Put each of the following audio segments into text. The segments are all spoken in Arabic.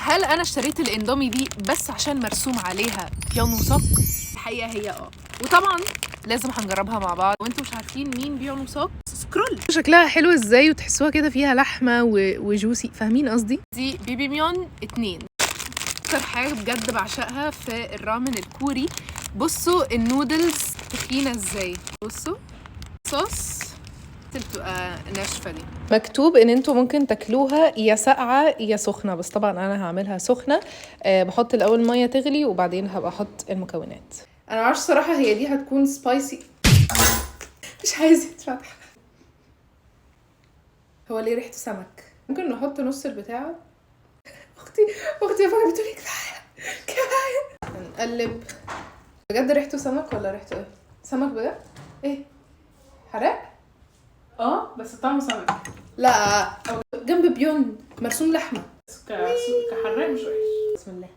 هل انا اشتريت الاندومي دي بس عشان مرسوم عليها بيون وسوك؟ الحقيقه هي وطبعا لازم هنجربها مع بعض. وانتوا مش عارفين مين بيون وسوك، سكرول. شكلها حلو ازاي، وتحسوها كده فيها لحمه وجوسي، فاهمين قصدي؟ دي بيبيميون 2. اكتر حاجه بجد بعشقها في الرامن الكوري، بصوا النودلز تخينه ازاي، بصوا صوص بتبقى ناشفه دي. مكتوب ان انتوا ممكن تاكلوها يا ساقعه يا سخنه، بس طبعا انا هعملها سخنه. بحط الاول ميه تغلي وبعدين هبقى احط المكونات. انا معرفش صراحه هي دي هتكون سبايسي. مش عايز يتفتح. هو ليه ريحته سمك؟ ممكن نحط نص البتاع. اختي يا فاطمه بتقولي كفايه هنقلب. بجد ريحته سمك ولا ريحته ايه؟ سمك بجد؟ ايه حراق؟ بس طعمه سمك. لا جنب بيون مرسوم لحمه. كحراق مش وحش. بسم الله.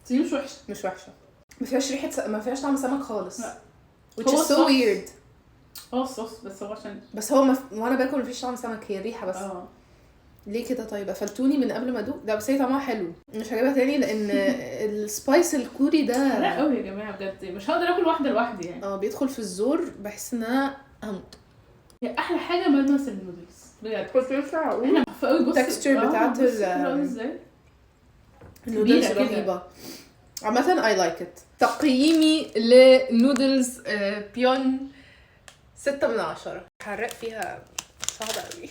دي مش وحشه. مش وحشه، ما فيهاش ريحه ما فيهاش طعم سمك خالص. لا. which is so weird. الصوص بس هو عشان هو وانا باكل مفيش طعم سمك، هي الريحه بس. ليه كده؟ طيب قفلتوني من قبل ما ادوق ده، بس هي طعمها حلو. مش هجيبها تاني لان السبايس الكوري ده لا قوي يا جماعه بجد، مش هقدر اكل واحده لوحدي يعني. بيدخل في الزور، بحس ان انا هموت. هي احلى حاجه ملمس النودلز بجد. كنت لسه هقول احنا قوي. بص التكستشر بتاعت النودلز رهيبه. عامه I like it. تقييمي لنودلز بيون 6/10. حرق فيها صعبه قوي.